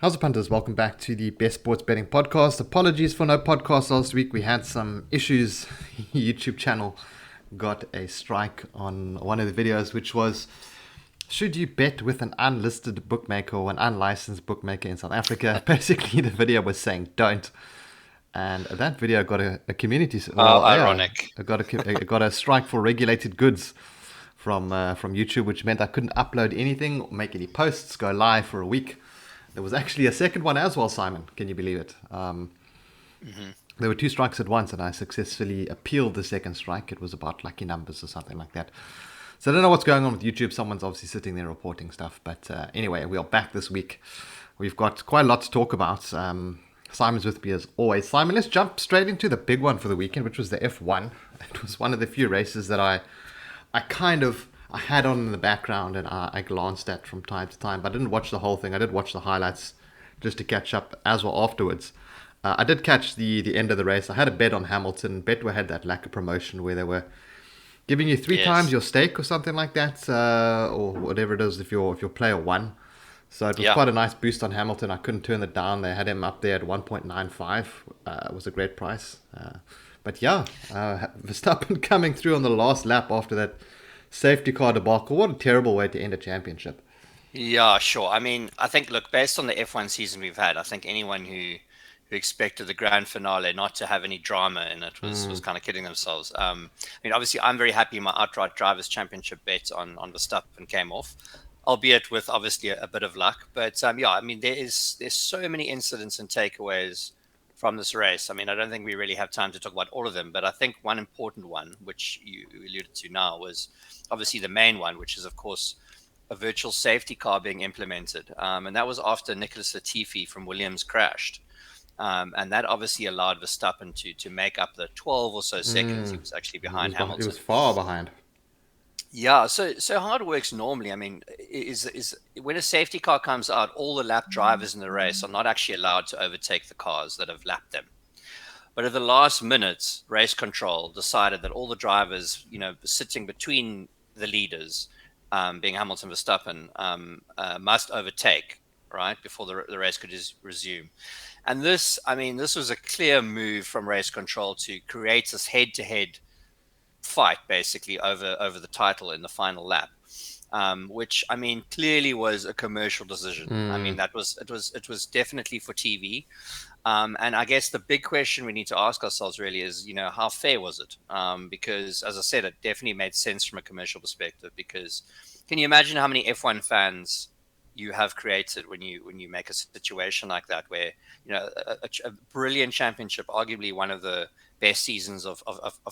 How's it, punters? Welcome back to the Best Sports Betting Podcast. Apologies for no podcast last week. We had some issues. YouTube channel got a strike on one of the videos, which was, should you bet with an unlisted bookmaker or an unlicensed bookmaker in South Africa? Basically, the video was saying don't. And that video got a community, How well, yeah, ironic. it got a strike for regulated goods from YouTube, which meant I couldn't upload anything, make any posts, go live for a week. There was actually a second one as well, Simon. Can you believe it? Hmm. There were two strikes at once, and I successfully appealed the second strike. It was about lucky numbers or something like that. So I don't know what's going on with YouTube. Someone's obviously sitting there reporting stuff. But anyway, we are back this week. We've got quite a lot to talk about. Simon's with me as always. Simon, let's jump straight into the big one for the weekend, which was the F1. It was one of the few races that I had on in the background and I glanced at from time to time, but I didn't watch the whole thing. I did watch the highlights just to catch up as well afterwards. I did catch the end of the race. I had a bet on Hamilton. Betway had that lack of promotion where they were giving you three times Yes. your stake or something like that, or whatever it is if your player won. So it was Yeah. quite a nice boost on Hamilton. I couldn't turn it down. They had him up there at 1.95. It was a great price. But yeah, Verstappen coming through on the last lap after that safety car debacle. What a terrible way to end a championship. Yeah, sure. I mean, I think, look, based on the F1 season we've had, I think anyone who expected the grand finale not to have any drama in it was Mm, kind of kidding themselves. I mean, obviously, I'm very happy my outright drivers' championship bet on Verstappen came off, albeit with obviously a bit of luck. But yeah, I mean, there's so many incidents and takeaways from this race. I mean, I don't think we really have time to talk about all of them, but I think one important one, which you alluded to now, was obviously the main one, which is of course a virtual safety car being implemented, and that was after Nicholas Latifi from Williams crashed. And that obviously allowed Verstappen to make up the 12 or so seconds he mm. was actually He was behind he was Hamilton. far behind. Yeah, so how it works normally, I mean, is when a safety car comes out, all the lap drivers in the race are not actually allowed to overtake the cars that have lapped them. But at the last minute, race control decided that all the drivers, sitting between the leaders, being Hamilton, Verstappen, must overtake, right, before the race could resume. And this, I mean, this was a clear move from race control to create this head-to-head fight, basically over the title in the final lap. Which I mean clearly was a commercial decision. I mean Mm, it was definitely for TV. And I guess the big question we need to ask ourselves really is, how fair was it? Because, as I said, it definitely made sense from a commercial perspective. Because can you imagine how many F1 fans you have created when you make a situation like that, where a brilliant championship, arguably one of the best seasons of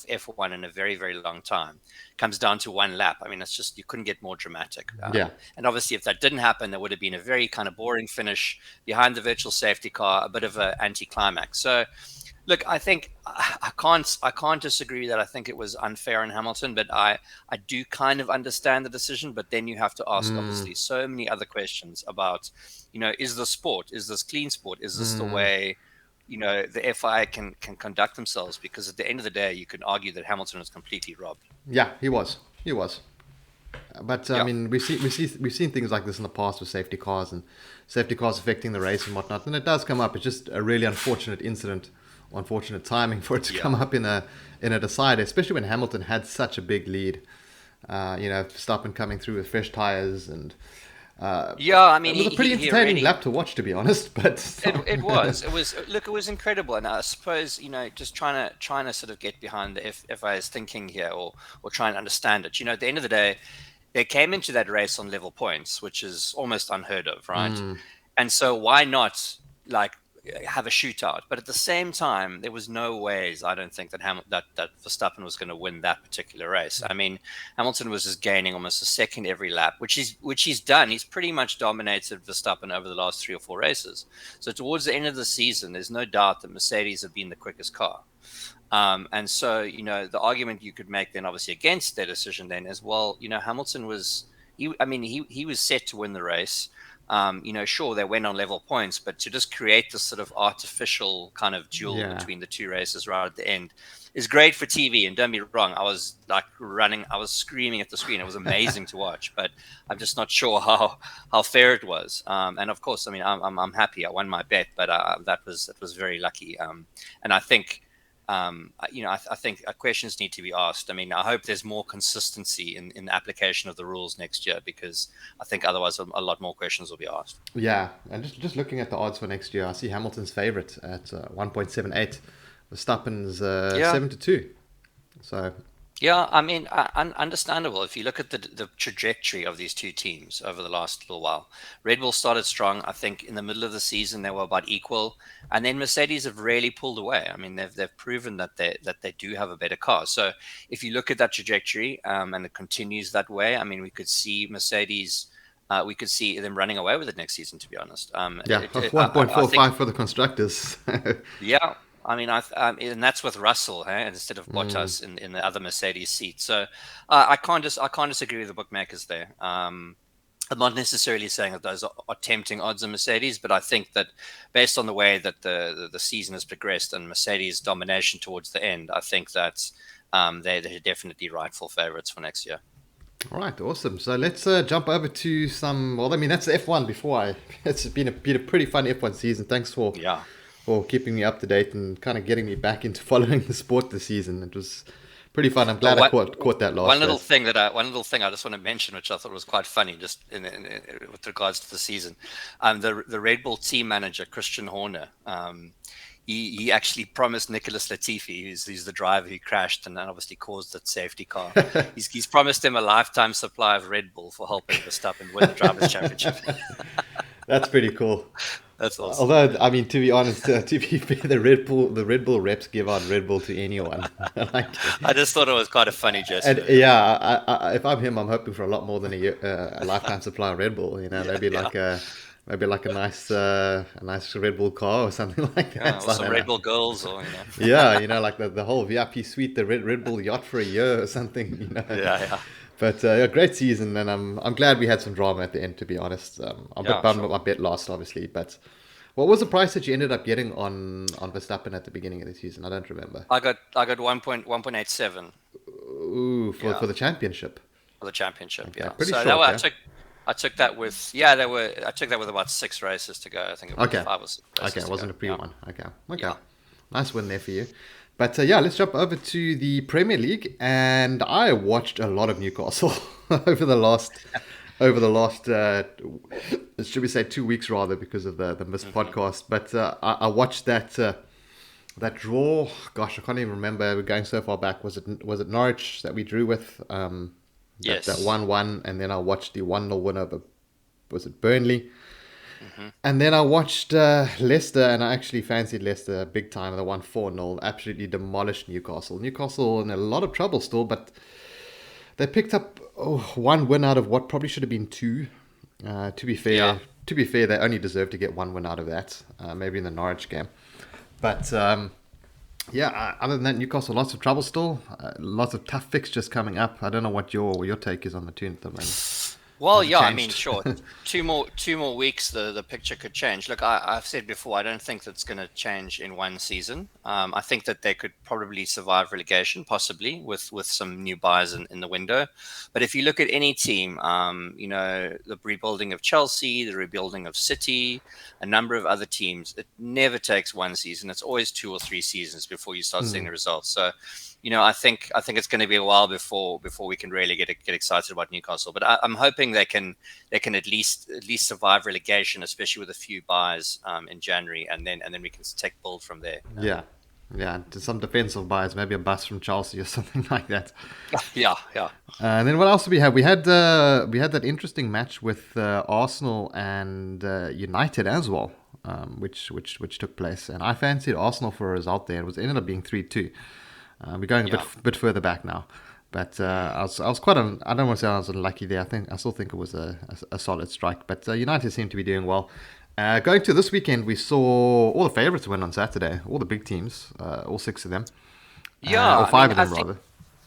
F1 in a very very long time, comes down to one lap. I mean, it's just you couldn't get more dramatic. yeah. And obviously, if that didn't happen, there would have been a very kind of boring finish behind the virtual safety car, a bit of an anticlimax. So, look, I think I can't disagree that I think it was unfair in Hamilton, but I do kind of understand the decision. But then you have to ask, Mm, obviously, so many other questions about, is this sport? Is this clean sport? Is this the mm. way? The FI can conduct themselves, because at the end of the day, you can argue that Hamilton was completely robbed. Yeah, he was. He was. But I Yeah. mean, we've seen things like this in the past with safety cars and safety cars affecting the race and whatnot. And it does come up. It's just a really unfortunate incident, unfortunate timing for it to Yeah. come up in a decider, especially when Hamilton had such a big lead. Verstappen coming through with fresh tires, and Yeah, I mean, it was he a he, pretty he entertaining already lap to watch, to be honest. But it was look, it was incredible. And I suppose, just trying to sort of get behind the FIA's thinking here, or try and understand it. At the end of the day, they came into that race on level points, which is almost unheard of, right? mm, And so why not, like, have a shootout? But at the same time, there was no ways, I don't think, that Verstappen was going to win that particular race. I mean, Hamilton was just gaining almost a second every lap, which he's done. He's pretty much dominated Verstappen over the last three or four races. So towards the end of the season, there's no doubt that Mercedes have been the quickest car. And so, the argument you could make then, obviously, against their decision then is, well, Hamilton was, I mean, he was set to win the race. Sure, they went on level points, but to just create this sort of artificial kind of duel Yeah. between the two races right at the end is great for TV. And don't be wrong, I was like running, I was screaming at the screen. It was amazing to watch, but I'm just not sure how fair it was. And of course, I mean, I'm happy I won my bet, but it was very lucky. And I think. I think questions need to be asked. I mean, I hope there's more consistency in the application of the rules next year, because I think otherwise a lot more questions will be asked. Yeah, and just looking at the odds for next year, I see Hamilton's favourite at 1.78, Verstappen's Yeah. 7-2. So Yeah, I mean, understandable. If you look at the trajectory of these two teams over the last little while, Red Bull started strong. I think in the middle of the season they were about equal, and then Mercedes have really pulled away. I mean, they've proven that they do have a better car. So if you look at that trajectory, and it continues that way, I mean, we could see Mercedes. We could see them running away with it next season. To be honest, yeah, I think 1.45 for the constructors. yeah, I mean, and that's with Russell, instead of Mm, Bottas in the other Mercedes seat. So I can't disagree with the bookmakers there. I'm not necessarily saying that those are tempting odds in Mercedes, but I think that based on the way that the season has progressed and Mercedes' domination towards the end, I think that they're definitely rightful favorites for next year. all right, awesome. So let's jump over to some. Well, I mean, that's F1 before I. It's been a pretty fun F1 season. Thanks Yeah. for keeping me up to date and kind of getting me back into following the sport this season. It was pretty fun. I'm Oh, glad I caught that last race. one little thing I just want to mention, which I thought was quite funny, just with regards to the season. The Red Bull team manager Christian Horner, he actually promised Nicholas Latifi, who's the driver who crashed and then obviously caused that safety car. He's promised him a lifetime supply of Red Bull for helping Verstappen win the drivers' championship. That's pretty cool. That's awesome. Although, I mean, to be honest, to be fair, the Red Bull reps give out Red Bull to anyone. like, I just thought it was quite a funny gesture. and yeah, if I'm him, I'm hoping for a lot more than a lifetime supply of Red Bull. You know, Yeah, yeah. maybe like a nice Red Bull car or something like Yeah, that. or So I some don't Red know. Bull girls, or Yeah, you know, like the whole VIP suite, the Red Bull yacht for a year or something. You know. yeah, yeah, But a great season, and I'm glad we had some drama at the end. To be honest, I'm a bit yeah, bummed that sure. my bet lost, obviously. But what was the price that you ended up getting on Verstappen at the beginning of the season? I don't remember. I got 1.187. Ooh, for Yeah, the championship. for the championship. Okay, Yeah. pretty So that short, way yeah. I took that with yeah there were I took that with about 6 races to go. I think it was Okay, 5 or 6 okay, races it to go. wasn't a pre Yeah, one. Okay, okay, yeah. nice win there for you. But yeah, let's jump over to the Premier League, and I watched a lot of Newcastle over the last should we say 2 weeks rather because of the missed Hmm. podcast. But I watched that draw. Gosh, I can't even remember. We're going so far back. Was it Norwich that we drew with? That Yes. 1-1, and then I watched the 1-0 win over, was it Burnley? Hmm. And then I watched Leicester, and I actually fancied Leicester big time. They won 4-0, absolutely demolished Newcastle. Newcastle in a lot of trouble still, but they picked up one win out of what probably should have been two. To be Yeah. fair, they only deserve to get one win out of that. Maybe in the Norwich game, but yeah. Other than that, Newcastle lots of trouble still. Lots of tough fixtures coming up. I don't know what your take is on the tune at the moment. Well, Has it yeah, I mean, changed? sure. Two more weeks, the picture could change. Look, I've said before, I don't think that's going to change in one season. I think that they could probably survive relegation, possibly with some new buyers in the window. But if you look at any team, the rebuilding of Chelsea, the rebuilding of City, a number of other teams, it never takes one season. It's always 2 or 3 seasons before you start seeing Hmm. the results. So I think it's going to be a while before we can really get excited about Newcastle. But I'm hoping they can at least survive relegation, especially with a few buys in January, and then we can take build from there. Yeah. Yeah, to some defensive buys, maybe a bus from Chelsea or something like that. Yeah, yeah, And then what else did we have? We had that interesting match with Arsenal and United as well, which took place. And I fancied Arsenal for a result there. Ended up being 3-2. We're going a yeah. bit further back now, but I was quite I don't want to say I was unlucky there. I still think it was a solid strike. But United seem to be doing well. Going to this weekend, we saw all the favourites win on Saturday. All the big teams, all six of them, Yeah, or I mean, five of them rather.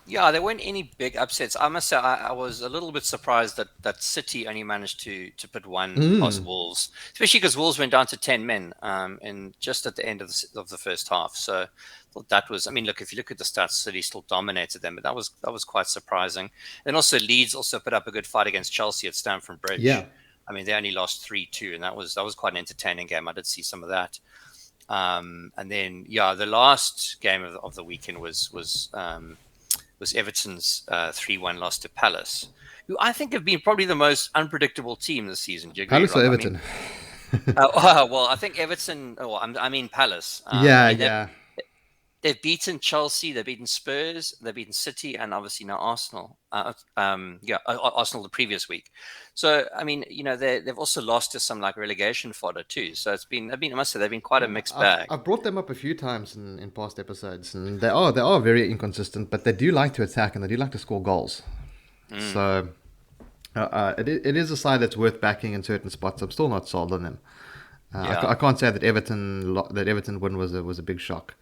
Yeah, there weren't any big upsets. I must say, I was a little bit surprised that City only managed to put one past Mm. Wolves, especially because Wolves went down to 10 men, and just at the end of the first half. So I thought that was. I mean, look, if you look at the stats, City still dominated them, but that was quite surprising. And also Leeds also put up a good fight against Chelsea at Stamford Yeah. Bridge. I mean, they only lost 3-2, and that was quite an entertaining game. I did see some of that. And then yeah, the last game of the weekend was Everton's 3-1 loss to Palace, who I think have been probably the most unpredictable team this season. Do you agree, Palace or Rob? I mean, Everton? well, I think Everton. Oh, I mean Palace. I Yeah, mean yeah. they've beaten Chelsea, they've beaten Spurs, they've beaten City, and obviously now Arsenal. Arsenal the previous week. So I mean, they've also lost to some like relegation fodder too. So I must say they've been quite a Yeah, mixed I've bag. I've brought them up a few times in past episodes, and they are very inconsistent, but they do like to attack and they do like to score goals. Mm, So it is a side that's worth backing in certain spots. I'm still not sold on them. yeah, I can't say that Everton win was a big shock.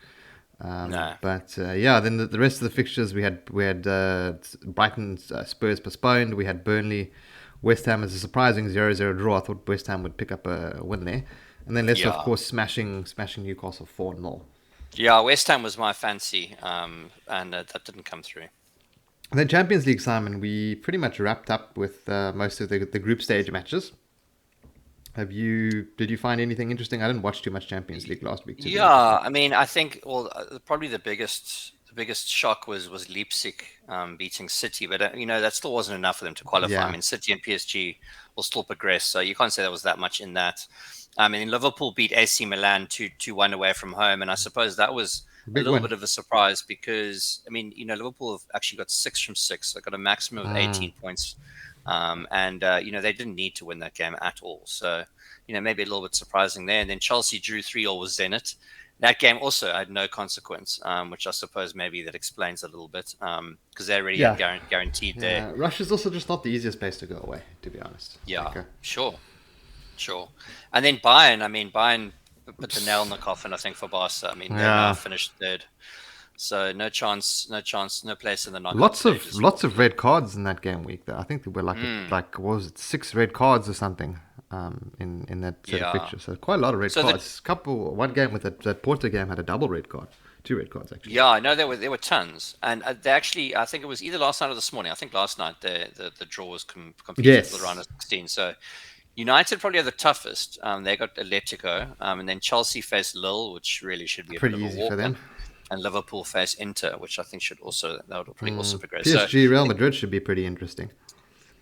no. But yeah, then the rest of the fixtures we had Brighton Spurs postponed. We had Burnley, West Ham as a surprising 0-0 draw. I thought West Ham would pick up a win there, and then Leicester of Yeah. course smashing Newcastle 4-0. Yeah, West Ham was my fancy, and that didn't come through. And then Champions League, Simon, we pretty much wrapped up with most of the group stage matches. Did you find anything interesting? I didn't watch too much Champions League last week, to be honest with Yeah, you. I mean, I think well, probably the biggest shock was Leipzig beating City, but that still wasn't enough for them to qualify. I Yeah, mean, City and PSG will still progress, so you can't say there was that much in that. I mean, Liverpool beat AC Milan 2-1 away from home, and I suppose that was a big little win. bit of a surprise because I mean, Liverpool have actually got 6 from 6. They got a maximum of Mm. 18 points, and they didn't need to win that game at all. So maybe a little bit surprising there. And then Chelsea drew 3-all with Zenit. That game also had no consequence, which I suppose maybe that explains a little bit because they already had Yeah, guaranteed their. yeah. Russia's also just not the easiest place to go away, to be honest. Yeah, sure, sure. And then Bayern, I mean, Bayern put the nail in the coffin, I think, for Barca. I mean, they've now Yeah, finished third. So no chance, no chance, no place in the knockout lots of stages lots for. of red cards in that game week. Though I think there were Mm, like what was it 6 red cards or something in that set of yeah. fixtures. So quite a lot of red So the cards. One game with that Porto game had a double red card, 2 red cards actually. Yeah, I know there were tons, and they actually I think it was either last night or this morning. I think last night the draw was completed for the round Yes, of 16. So United probably are the toughest. They got Atletico, and then Chelsea face Lille, which really should be a bit pretty of a easy for walk, them. and Liverpool face Inter, which I think that would probably also progress. So PSG Real Madrid should be pretty interesting.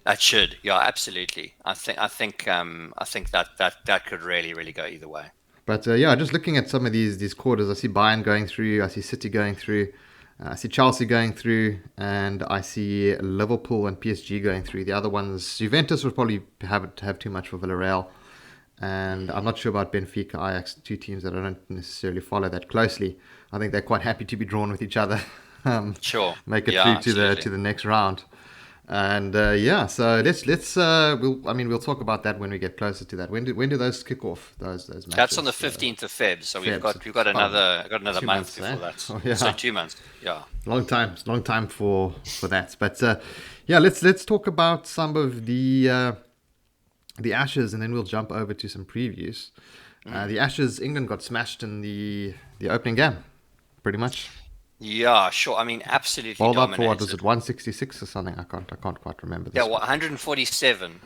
that should, yeah, absolutely. I think that could really go either way. But yeah, just looking at some of these quarters, I see Bayern going through, I see City going through, I see Chelsea going through, and I see Liverpool and PSG going through. The other ones, Juventus would probably have too much for Villarreal, and I'm not sure about Benfica, Ajax, two teams that I don't necessarily follow that closely. I think they're quite happy to be drawn with each other, um, Sure, make it yeah, through to the absolutely. to the next round. And yeah, so let's we'll talk about that when we get closer to that. When do those kick off? Those That's on the matches? 15th of Feb, so we've Feb. So, got we've got oh, another two month months, eh? before that. Oh So yeah, 2 months. Yeah. long time for that. But yeah, let's talk about some of the Ashes, and then we'll jump over to some previews. Mm. The Ashes, England got smashed in the opening game, pretty much. Yeah, sure. I mean, absolutely Bowled out for what was dominated. it, 166 or something? I can't quite remember Yeah, this well, week. 147.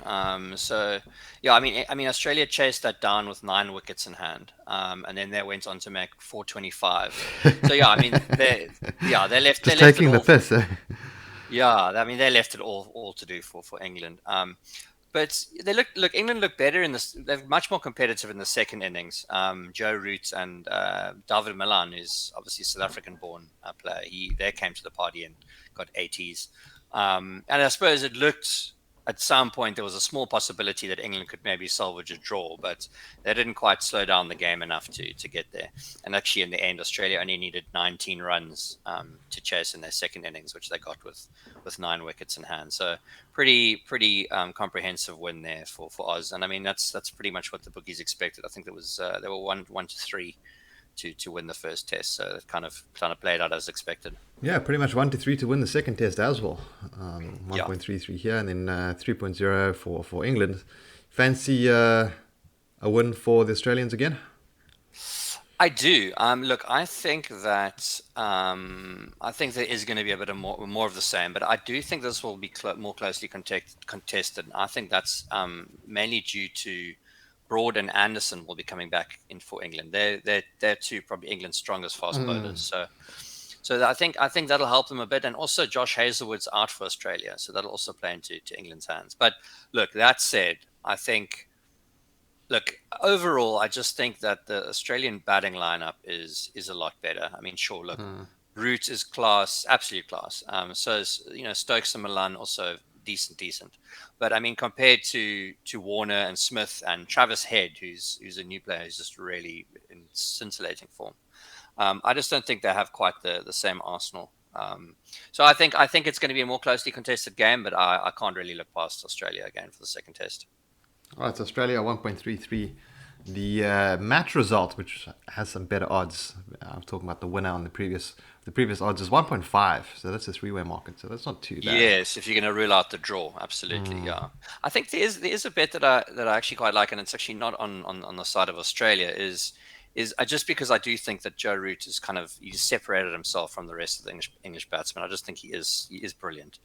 So yeah, I mean, Australia chased that down with 9 wickets in hand, and then they went on to make 425. So yeah, I mean, they left they Just left it taking the all. piss. Eh? Yeah, I mean, they left it all to do for England. But look. England look better in this. They're much more competitive in the second innings. Joe Root and David Milan, who's obviously a South African-born player, they came to the party and got 80s. And I suppose it looked at some point there was a small possibility that England could maybe salvage a draw, but they didn't quite slow down the game enough to get there. And actually, in the end, Australia only needed 19 runs to chase in their second innings, which they got with 9 wickets in hand. So pretty comprehensive win there for Oz. And I mean that's pretty much what the bookies expected. I think there was they were 1-3 to win the first test. So it kind of played out as expected. Yeah, pretty much 1-3 to win the second test as well. Yeah. 1.33 here, and then 3.0 for England. Fancy a win for the Australians again? I do. Look, I think there is going to be a bit of more of the same, but I do think this will be more closely contested. I think that's mainly due to Broad and Anderson will be coming back in for England. They're two probably England's strongest fast bowlers. So I think that'll help them a bit, and also Josh Hazlewood's out for Australia, so that'll also play into England's hands. But look, that said, Look, overall, I just think that the Australian batting lineup is a lot better. I mean, sure, look, Root is class, absolute class. So is, Stokes and Milan also decent. But I mean, compared to Warner and Smith and Travis Head, who's a new player, who's just really in scintillating form. I just don't think they have quite the same arsenal. So I think it's going to be a more closely contested game, but I can't really look past Australia again for the second test. All right, so Australia 1.33. The match result, which has some better odds, I was talking about the winner on the previous odds is 1.5. So that's a three-way market. So that's not too bad. Yes, if you're going to rule out the draw, absolutely, yeah. I think there is a bet that I actually quite like, and it's actually not on the side of Australia. Is just because I do think that Joe Root is he's separated himself from the rest of the English batsmen. I just think he is brilliant.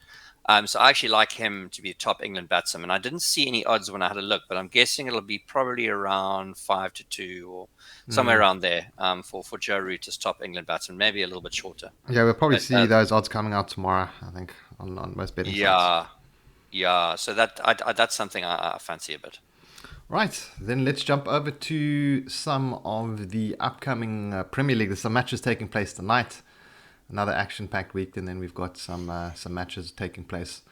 So I actually like him to be a top England batsman. And I didn't see any odds when I had a look, but I'm guessing it'll be probably around 5-2 or somewhere around there for Joe Root as top England batsman, maybe a little bit shorter. Yeah, we'll probably But, see those odds coming out tomorrow, I think, on most betting sites. Yeah. So that's something I fancy a bit. Right, then let's jump over to some of the upcoming Premier League. There's some matches taking place tonight. Another action-packed week, and then we've got some matches taking place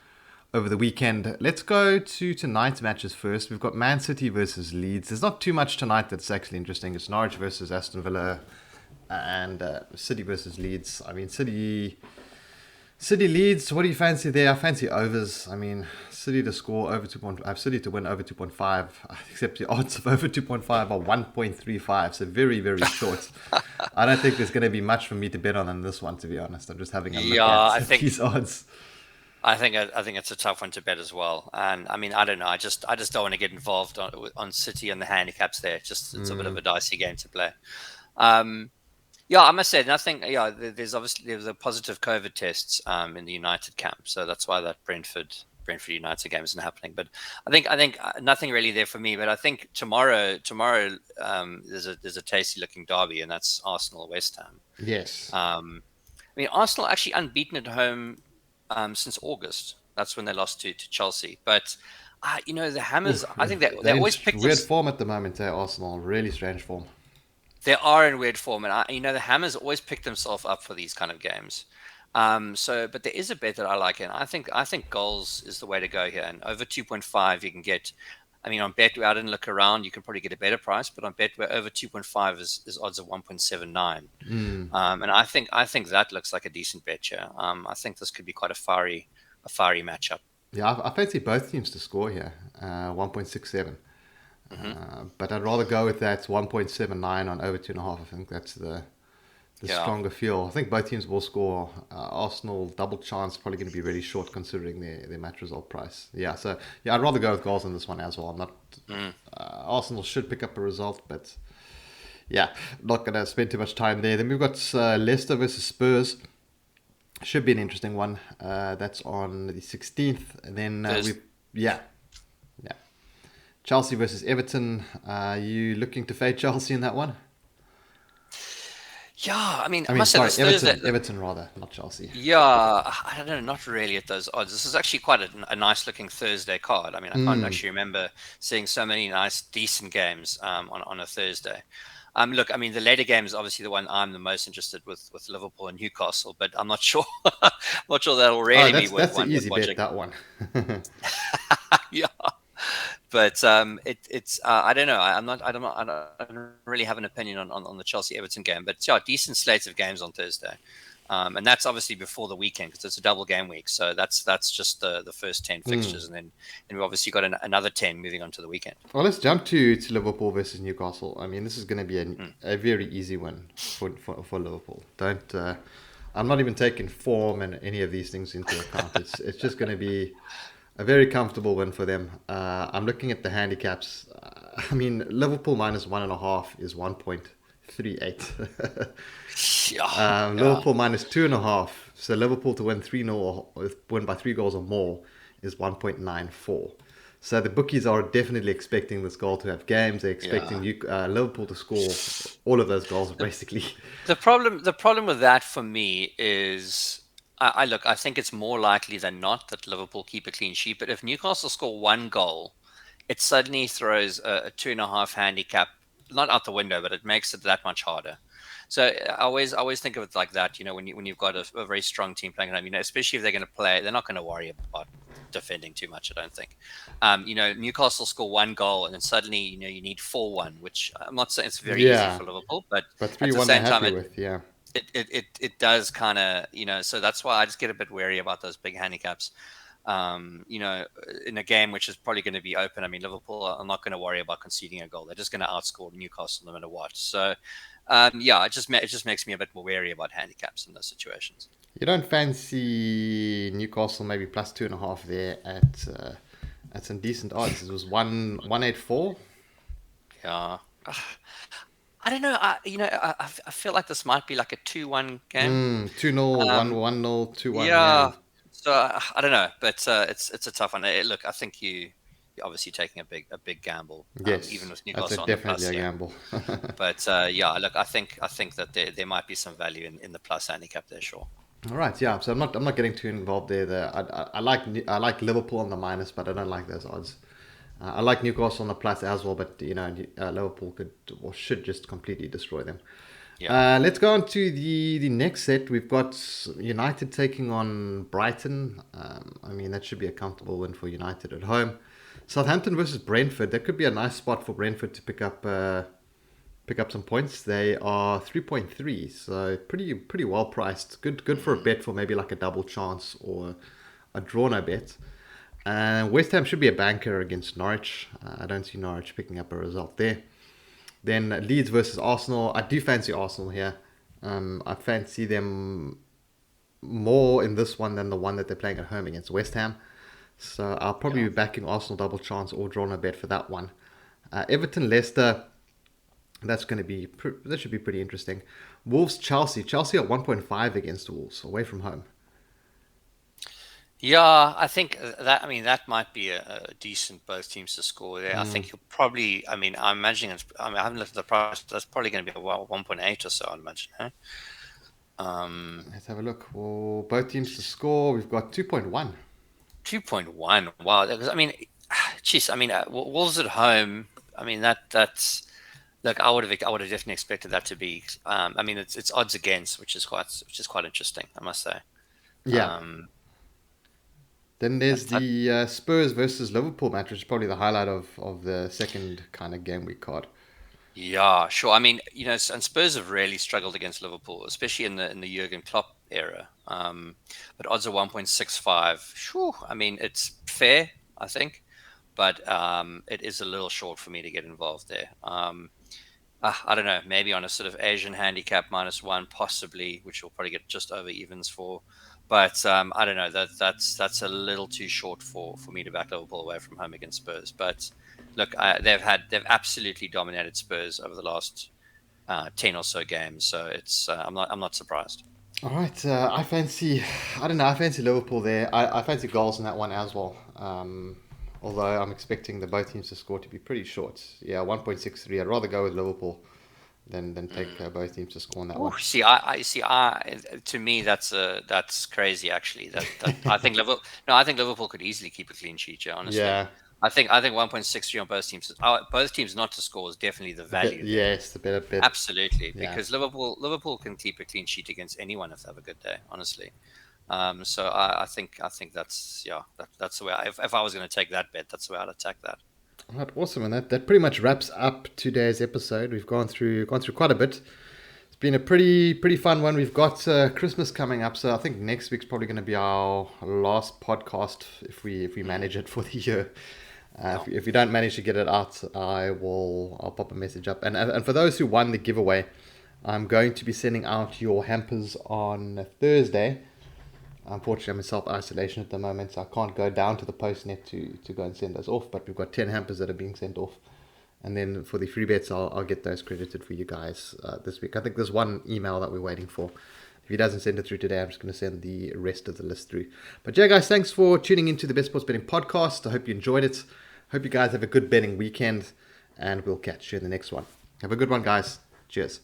over the weekend. Let's go to tonight's matches first. We've got Man City versus Leeds. There's not too much tonight that's actually interesting. It's Norwich versus Aston Villa and City versus Leeds. I mean, City Leeds, what do you fancy there? I fancy overs. I mean, City to score over 2.5, City to win over 2.5, except the odds of over 2.5 are 1.35, so very, very short. I don't think there's going to be much for me to bet on this one, to be honest. I'm just having a look at these odds. I think it's a tough one to bet as well. And I mean, I don't know. I just don't want to get involved on City and the handicaps there. It's a bit of a dicey game to play. Yeah, I must say nothing. Yeah, there's a positive COVID tests in the United camp, so that's why that Brentford United game isn't happening. But I think nothing really there for me. But I think tomorrow there's a tasty looking derby, and that's Arsenal West Ham. Yes. I mean, Arsenal actually unbeaten at home since August. That's when they lost to Chelsea. But the Hammers, I think they always pick weird form at the moment. Arsenal, really strange form. They are in weird form, and the Hammers always pick themselves up for these kind of games. But there is a bet that I like, and I think goals is the way to go here. And over 2.5, you can get. I mean, on Betway, I didn't look around. You can probably get a better price, but on Betway, over 2.5 is odds of 1.79. And I think that looks like a decent bet here. I think this could be quite a fiery matchup. Yeah, I fancy both teams to score here, 1.67. But I'd rather go with that 1.79 on over 2.5. I think that's the stronger feel. I think both teams will score. Arsenal double chance, probably going to be really short considering their match result price. Yeah, so yeah, I'd rather go with goals on this one as well. I'm not. Arsenal should pick up a result, but yeah, not going to spend too much time there. Then we've got Leicester versus Spurs. Should be an interesting one. That's on the 16th. And then Chelsea versus Everton. Are you looking to fade Chelsea in that one? Yeah, I mean, sorry, Everton rather, not Chelsea. Yeah, I don't know, not really at those odds. This is actually quite a nice looking Thursday card. I mean, I can't actually remember seeing so many nice, decent games on a Thursday. Look, I mean, the later game is obviously the one I'm the most interested with Liverpool and Newcastle, but I'm not sure. I'm not sure that'll really be worth one. That's an easy bet, that one. Yeah. But it's I don't know. I don't really have an opinion on the Chelsea Everton game. But yeah, decent slate of games on Thursday. And that's obviously before the weekend because it's a double game week. So that's just the first 10 fixtures, and then we've obviously got another 10 moving on to the weekend. Well, let's jump to Liverpool versus Newcastle. I mean, this is going to be Mm. a very easy win for Liverpool. Don't. I'm not even taking form and any of these things into account. It's just going to be a very comfortable win for them. I'm looking at the handicaps. I mean, Liverpool minus 1.5 is 1.38. Yeah, yeah, Liverpool minus 2.5. So Liverpool to win 3-0 or win by 3 goals or more is 1.94. So the bookies are definitely expecting this goal to have games. They're expecting yeah. Liverpool to score all of those goals, basically. The problem with that for me is I look. I think it's more likely than not that Liverpool keep a clean sheet. But if Newcastle score one goal, it suddenly throws a 2.5 handicap not out the window, but it makes it that much harder. So I always think of it like that. When you've got a very strong team playing at home, especially if they're going to play, they're not going to worry about defending too much. I don't think. Newcastle score one goal, and then suddenly you need 4-1, which I'm not saying it's very easy Yeah, for Liverpool, but but at the 3-1 they're same time, happy it with. Yeah. it it it, it does kind of so that's why I just get a bit wary about those big handicaps. In a game which is probably going to be open. I mean, Liverpool are not going to worry about conceding a goal. They're just going to outscore Newcastle no matter what. So, yeah, it just makes me a bit more wary about handicaps in those situations. You don't fancy Newcastle maybe plus 2.5 there at some decent odds. It was 184. Yeah. I don't know. I feel like this might be like a 2-1 game. 2-0, Um, 1-0, 2-1. Yeah. yeah. So I don't know, but it's a tough one. Look, I think you're obviously taking a big gamble, even Yes, with that's Newcastle on the definitely plus a here. gamble. But yeah, look, I think that there might be some value in the plus handicap there, sure. All right, yeah. So I'm not getting too involved there. I like Liverpool on the minus, but I don't like those odds. I like Newcastle on the plus as well, but Liverpool could or should just completely destroy them. Yeah, Let's go on to the next set. We've got United taking on Brighton. I mean, that should be a comfortable win for United at home. Southampton versus Brentford. That could be a nice spot for Brentford to pick up some points. They are 3.3, so pretty well priced. Good for a bet for maybe like a double chance or a draw no bet. And West Ham should be a banker against Norwich. I don't see Norwich picking up a result there. Then Leeds versus Arsenal. I do fancy Arsenal here. I fancy them more in this one than the one that they're playing at home against West Ham. So I'll probably yeah, be backing Arsenal double chance or draw no bet for that one. Everton Leicester. That should be pretty interesting. Wolves Chelsea. Chelsea at 1.5 against Wolves away from home. yeah. I think that. I mean, that might be a decent both teams to score there. I Mm, think you'll probably. I mean, I'm imagining. I haven't looked at the price. That's probably going to be a 1.8 or so. I'd imagine. Huh? Um, let's have a look. Well, both teams to score. We've got 2.1. 2.1. Wow. I mean, geez. I mean, Wolves at home. I mean, that's. Look, I would have definitely expected that to be. I mean, it's odds against, which is quite interesting, I must say. Yeah. Um, Then I, there's I, the Spurs versus Liverpool match, which is probably the highlight of the second kind of game week card. yeah, sure. I mean, and Spurs have really struggled against Liverpool, especially in the Jurgen Klopp era. But odds are 1.65. Sure. I mean, it's fair, I think, but it is a little short for me to get involved there. I don't know, maybe on a sort of Asian handicap -1, possibly, which will probably get just over evens for. But I don't know. That's a little too short for me to back Liverpool away from home against Spurs. But look, they've absolutely dominated Spurs over the last 10 or so games. So it's I'm not surprised. All right, I don't know, I fancy Liverpool there. I fancy goals in that one as well. Although I'm expecting the both teams to score to be pretty short. Yeah, 1.63. I'd rather go with Liverpool than take both teams to score in that Ooh, one. see, I see. To me, that's crazy. Actually, that I think Liverpool. No, I think Liverpool could easily keep a clean sheet. Yeah, honestly, Yeah, I think 1.63 on both teams not to score is definitely the value there. yes, the better bit. Absolutely, Yeah. because Liverpool can keep a clean sheet against anyone if they have a good day. Honestly, so I think that's that's the way. If I was going to take that bet, that's the way I'd attack that. All right, awesome, and that pretty much wraps up today's episode. We've gone through quite a bit. been a pretty fun one. We've got Christmas coming up, so I think next week's probably going to be our last podcast if we manage it for the year. If we don't manage to get it out, I'll pop a message up. And for those who won the giveaway, I'm going to be sending out your hampers on Thursday. Unfortunately, I'm in self-isolation at the moment, so I can't go down to the postnet to go and send those off. But we've got 10 hampers that are being sent off. And then for the free bets, I'll get those credited for you guys this week. I think there's one email that we're waiting for. If he doesn't send it through today, I'm just going to send the rest of the list through. But yeah, guys, thanks for tuning into the Best Sports Betting Podcast. I hope you enjoyed it. Hope you guys have a good betting weekend, and we'll catch you in the next one. Have a good one, guys. Cheers.